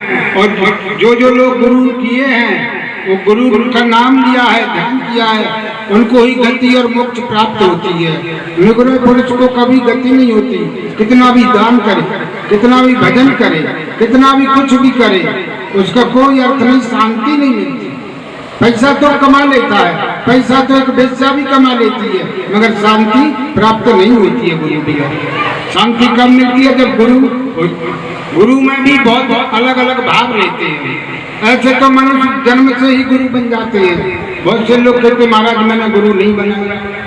और जो लोग गुरु किए हैं वो गुरु का नाम लिया है, ध्यान किया है, उनको ही गति और मोक्ष प्राप्त होती है। निगुण पुरुष को कभी गति नहीं होती, कितना भी दान करे, कितना भी भजन करे, कितना भी कुछ भी करे, उसका कोई अर्थ नहीं, शांति नहीं मिलती। पैसा तो कमा लेता है, पैसा तो एक वेश्या भी कमा लेती है, मगर शांति प्राप्त नहीं होती है। गुरु भी शांति कब मिलती है? जब गुरु में भी बहुत अलग अलग भाव रहते हैं। ऐसे तो मनुष्य जन्म से ही गुरु बन जाते हैं। बहुत से लोग कहते महाराज मैंने गुरु नहीं बना,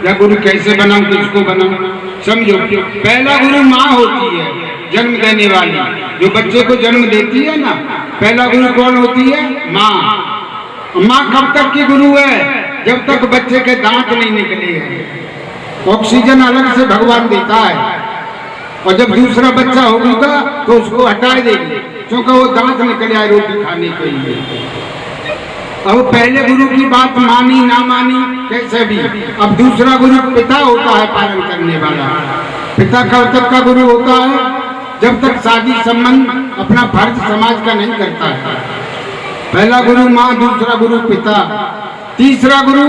या गुरु कैसे बनाऊं, किसको बनाऊं? समझो, पहला गुरु माँ होती है, जन्म देने वाली, जो बच्चे को जन्म देती है ना, पहला गुरु कौन होती है? माँ। माँ कब तक की गुरु है? जब तक बच्चे के दांत नहीं निकले हैं। ऑक्सीजन अलग से भगवान देता है, और जब दूसरा बच्चा होगा तो उसको हटा देगी, क्योंकि वो दांत निकल आए रोटी खाने के लिए। अब पहले गुरु की बात मानी ना मानी कैसे भी, अब दूसरा गुरु पिता होता है, पालन करने वाला। पिता कब तक का गुरु होता है? जब तक शादी संबंध अपना फर्ज समाज का नहीं करता है। पहला गुरु माँ, दूसरा गुरु पिता, तीसरा गुरु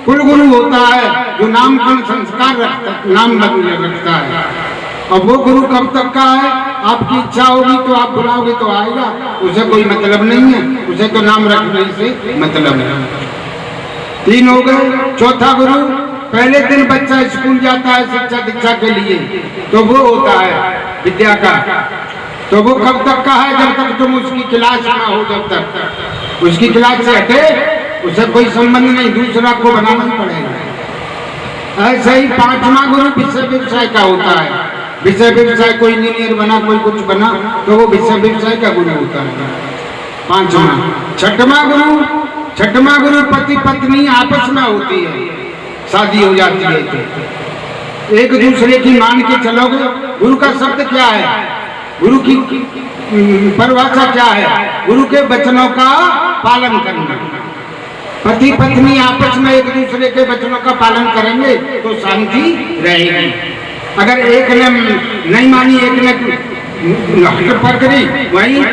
कुल गुरु होता है, जो नामकरण संस्कार रखता है। और वो गुरु कब तक का है? आपकी इच्छा होगी तो आप बुलाओगे तो आएगा, उसे कोई मतलब नहीं है, उसे तो नाम रखने से मतलब है। तीन हो गए। चौथा गुरु, पहले दिन बच्चा स्कूल जाता है शिक्षा दीक्षा के लिए, तो वो होता है विद्या का। तो वो कब तक का है? जब तक तुम उसकी क्लास ना हो, जब तक उसकी क्लास से हटे उसे कोई संबंध नहीं, दूसरा को बनाना ही पड़ेगा। ऐसे ही पांचवा गुरु विषय व्यवसाय का होता है। विषय व्यवसाय, कोई इंजीनियर बना, कोई कुछ बना, तो वो विषय व्यवसाय का गुरु होता है, पांचवा। छठवां गुरु पति पत्नी आपस में होती है, शादी हो जाती है तो एक दूसरे की मान के चलोगे। गुरु का शब्द क्या है? गुरु की परिभाषा क्या है? गुरु के वचनों का पालन करना। पति पत्नी आपस में एक दूसरे के वचनों का पालन करेंगे तो शांति रहेगी। अगर एक ने नहीं मानी, एक ने हट पर करी, वहीं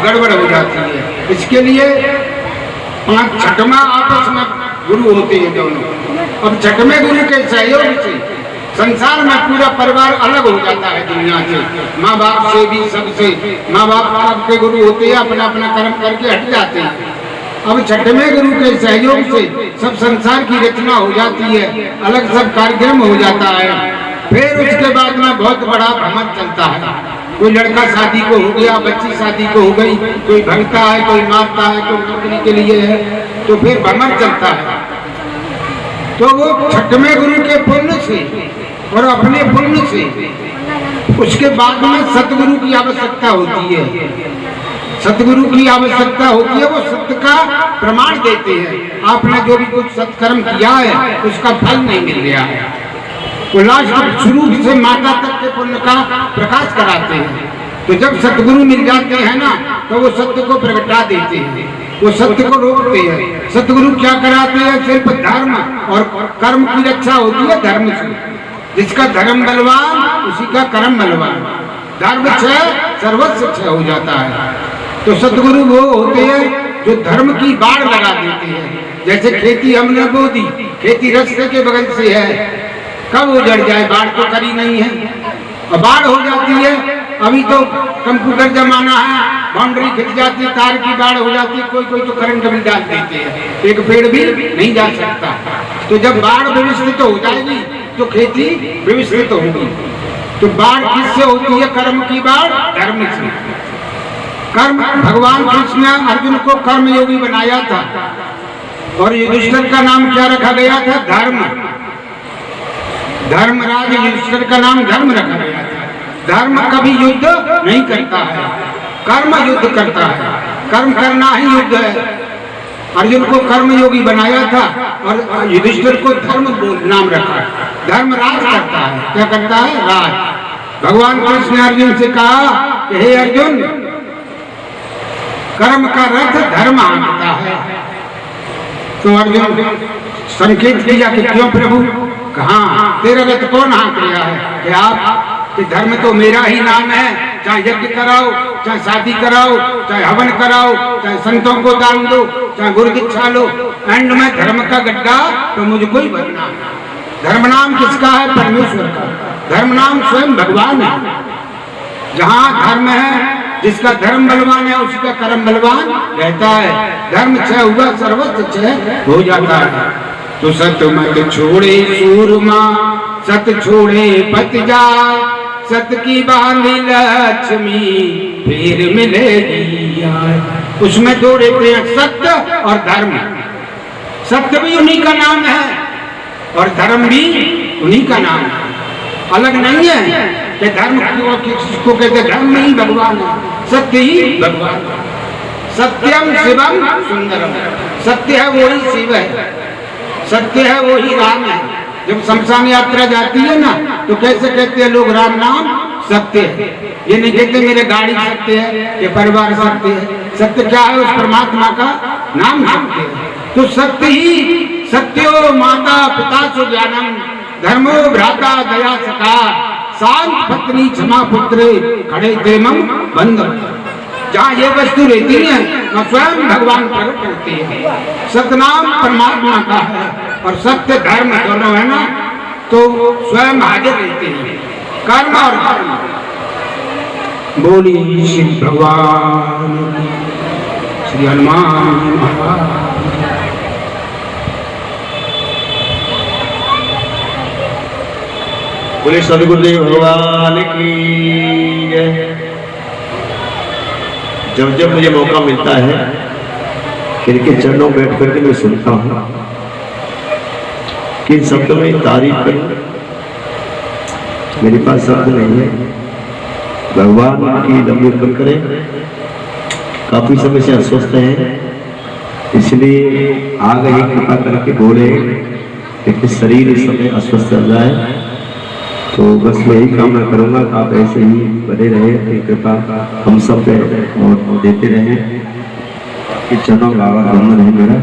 गड़बड़ हो जाती है। इसके लिए छठवां आपस में गुरु होते हैं दोनों। अब छठवें गुरु के सहयोग से संसार में पूरा परिवार अलग हो जाता है दुनिया से, माँ बाप से भी, सबसे। माँ बाप के गुरु होते हैं, अपना अपना कर्म करके हट जाते हैं। अब छठवें गुरु के सहयोग से सब संसार की रचना हो जाती है, अलग सब कार्यक्रम हो जाता है। फिर उसके बाद में बहुत बड़ा भ्रमण चलता है। कोई लड़का शादी को हो गया, बच्ची शादी को हो गई, कोई भगता है, कोई मारता है, कोई नौकरी के लिए है, तो फिर भ्रमण चलता है। तो वो छठवें गुरु के पुण्य से और अपने पुण्य से उसके बाद में सतगुरु की आवश्यकता होती है। सतगुरु की आवश्यकता होती है, वो सत्य का प्रमाण देते हैं। आपने जो भी कुछ सत्कर्म किया है उसका फल नहीं मिल रहा है, वो लास्ट शुरू से माता तक के पुण्य का प्रकाश कराते हैं। तो जब सतगुरु मिल जाते हैं ना, तो वो सत्य को प्रगटा देते हैं, वो सत्य को रोकते हैं। सतगुरु क्या कराते हैं? सिर्फ धर्म और कर्म की रक्षा होती है धर्म से। जिसका धर्म बलवान उसी का कर्म बलवान। धर्म क्षय सर्वस्व क्षय हो जाता है। तो सतगुरु वो होते हैं जो धर्म की बाढ़ लगा देते हैं। जैसे खेती हमने बो दी, खेती रास्ते के बगल से है, कब उजड़ जाए? बाढ़ तो करी नहीं है, और बाढ़ हो जाती है। अभी तो कंप्यूटर जमाना है, बाउंड्री खिंच जाती, तार की बाढ़ हो जाती, कोई तो करंट भी डाल देते हैं, एक पेड़ भी नहीं जा सकता। तो जब बाढ़ व्यवस्थित हो जाएगी तो खेती व्यवस्थित होगी। तो बाढ़ किससे होती है? कर्म की बाढ़, धर्म से। कर्म, भगवान कृष्ण ने अर्जुन को कर्म योगी बनाया था, और युधिष्ठिर का नाम क्या रखा गया था? धर्म। धर्मराज युधिष्ठिर का नाम धर्म रखा गया था। धर्म कभी युद्ध नहीं करता है, कर्म युद्ध करता है। कर्म करना ही युद्ध है। अर्जुन को कर्म योगी बनाया था, और युधिष्ठिर को धर्म नाम रखा। धर्म राज करता है। क्या करता है? राज। भगवान कृष्ण ने अर्जुन से कहा कि हे अर्जुन, कर्म का रथ धर्म हाँकता है। तो अर्जुन संकेत किया कि क्यों प्रभु? कहा तेरा रथ कौन हाँक रहा है? कि आप कि धर्म तो मेरा ही नाम है, चाहे यज्ञ कराओ, चाहे शादी कराओ, चाहे हवन कराओ, चाहे संतों को दान दो, चाहे गुरु दीक्षा लो, एंड में धर्म का गड्ढा तो मुझको ही भरना है। धर्म नाम किसका है? परमेश्वर का। धर्म नाम स्वयं भगवान है। जहाँ धर्म है, जिसका धर्म बलवान है उसका कर्म बलवान रहता है। धर्म क्षय हुआ सर्वस्व क्षय हो जाता है। तो सत मत छोड़े सूरमा, सत छोड़े पत जाए, सत की बांधी लक्ष्मी फिर मिलेगी यार। उसमें दो रहते हैं, सत्य और धर्म। सत्य भी उन्हीं का नाम है और धर्म भी उन्हीं का नाम है, अलग नहीं है कि धर्म किसको कहते? धर्म नहीं भगवान है, सत्य ही भगवान। सत्यम शिवम सुंदरम, सत्य है वही शिव है, सत्य है वही राम है। जब शमशान यात्रा जाती है ना तो कैसे कहते हैं लोग? राम नाम सत्य है। ये नहीं कहते मेरे गाड़ी सत्य है, ये परिवार सत्य है। सत्य क्या है? उस परमात्मा का नाम सत्य है। तो सत्य ही सत्यो माता पिता सु ज्ञानम, धर्मो भ्राता दया सखा, शांत पत्नी क्षमा पुत्र, खड़े प्रेमम बंद। जहाँ ये वस्तु रहती है वह स्वयं भगवान प्रकट होती है। सतनाम परमात्मा का है और सत्य धर्म दोनों है ना, तो स्वयं हाजिर रहते हैं, कर्म और धर्म। बोली श्री भगवान श्री हनुमान महाराज। बोले सदगुरुदेव भगवान की जय। जब जब मुझे मौका मिलता है इनके चरणों में बैठ करके मैं सुनता हूँ, किन शब्दों में तारीफ करूं, मेरे पास शब्द नहीं है। भगवान की लंबी उम्र करें। काफी समय से अस्वस्थ हैं, इसलिए आ गए कृपा करके बोले कि शरीर इस समय अस्वस्थ चल रहा है। तो बस मैं यही कामना करूंगा कि आप ऐसे ही बने रहे, कृपा हम सब पे और देते रहे। कि चरणों का आवाज बंद नहीं मेरा।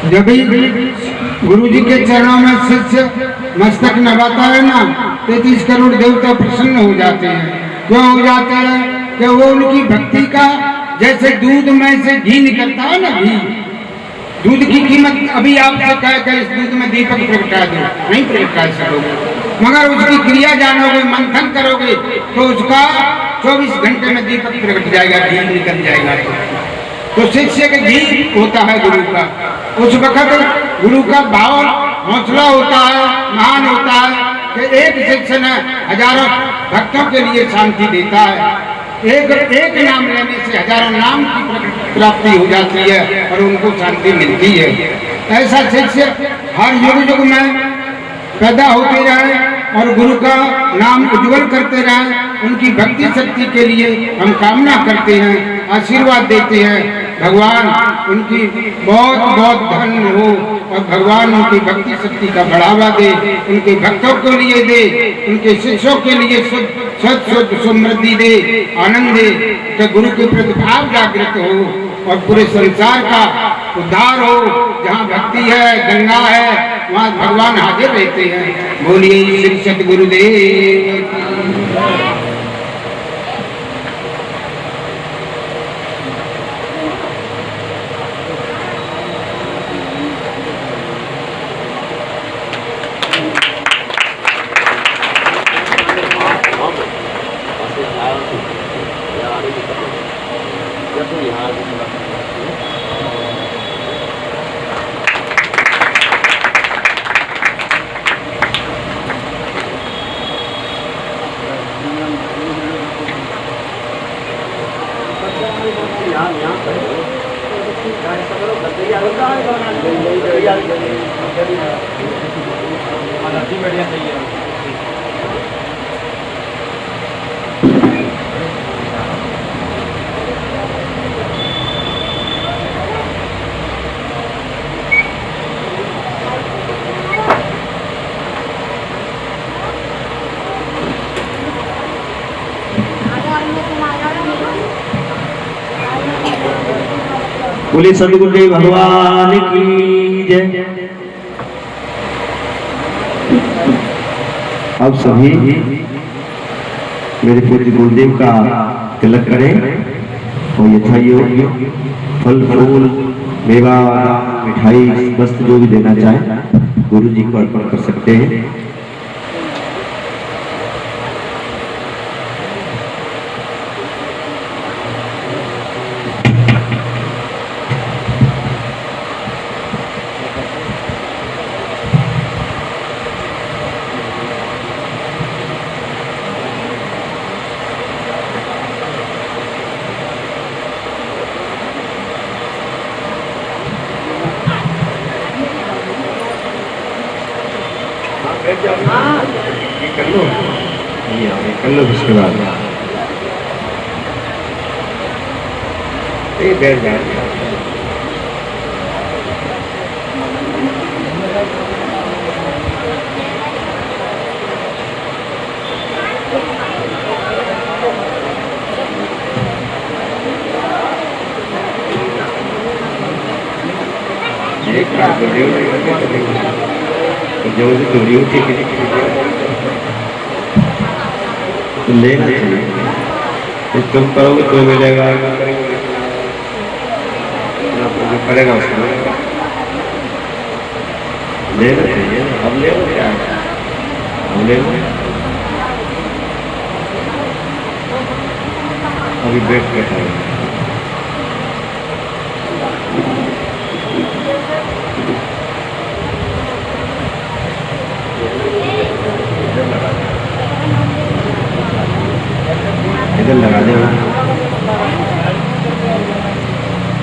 जब भी गुरु जी के चरणों में शिष्य मस्तक नवाता है ना, 33 करोड़ देवता प्रसन्न हो जाते हैं। क्यों हो जाते हैं? कि वो उनकी भक्ति का, जैसे दूध में से घी निकलता है ना, घी, दूध की कीमत अभी आपसे कहकर इस दूध में दीपक प्रगटा दो, नहीं प्रगटा सकोगे, मगर उसकी क्रिया जानोगे, मंथन करोगे तो उसका 24 घंटे में दीपक प्रगट जाएगा, घी निकल जाएगा। तो शिष्य का घी होता है गुरु का। उस वक्त गुरु का भाव हौसला होता है, महान होता है कि एक शिष्य ने हजारों भक्तों के लिए शांति देता है। एक नाम लेने से हजारों नाम की प्राप्ति हो जाती है और उनको शांति मिलती है। ऐसा शिष्य हर युग युग में पैदा होते रहे और गुरु का नाम उज्जवल करते रहे। उनकी भक्ति शक्ति के लिए हम कामना करते हैं, आशीर्वाद देते हैं। भगवान उनकी बहुत बहुत धन्य हो और भगवान उनकी भक्ति शक्ति का बढ़ावा दे, उनके भक्तों के लिए दे, उनके शिष्यों के लिए सुख समृद्धि दे, आनंद दे, कि गुरु के प्रति भाव जागृत हो और पूरे संसार का उद्धार हो। जहाँ भक्ति है, गंगा है, वहाँ भगवान हाजिर रहते हैं। बोलिए श्री सतगुरुदेव। बोले सदगुरुदेव भगवान की जय। अब सभी मेरे पूज्य गुरुदेव का तिलक करें और यथा योग्य फल फूल मेवा मिठाई वस्त्र जो भी देना चाहे गुरु जी को अर्पण कर सकते हैं। कर लो उसके बाद बैठ जाए। जो दूरी होती लेना चाहिए, तुम करोगे तो मिलेगा, जो करेगा उसको लेना चाहिए। अब ले लो, क्या है अब ले लो, अभी बैठ के खाएंगे। इधर लगा दे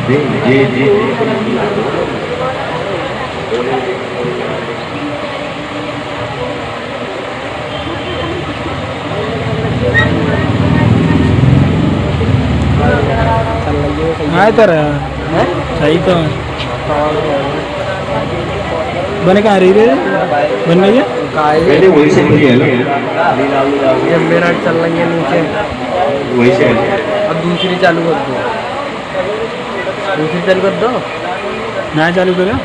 जी जी जी। आए तो रहा सही तो बने कहाँ रही रे बन गई है पहले वही से मुझे है ये मेरा चल रही है नीचे वही से। अब दूसरी चालू कर दो, दूसरी चालू कर दो ना चालू करो।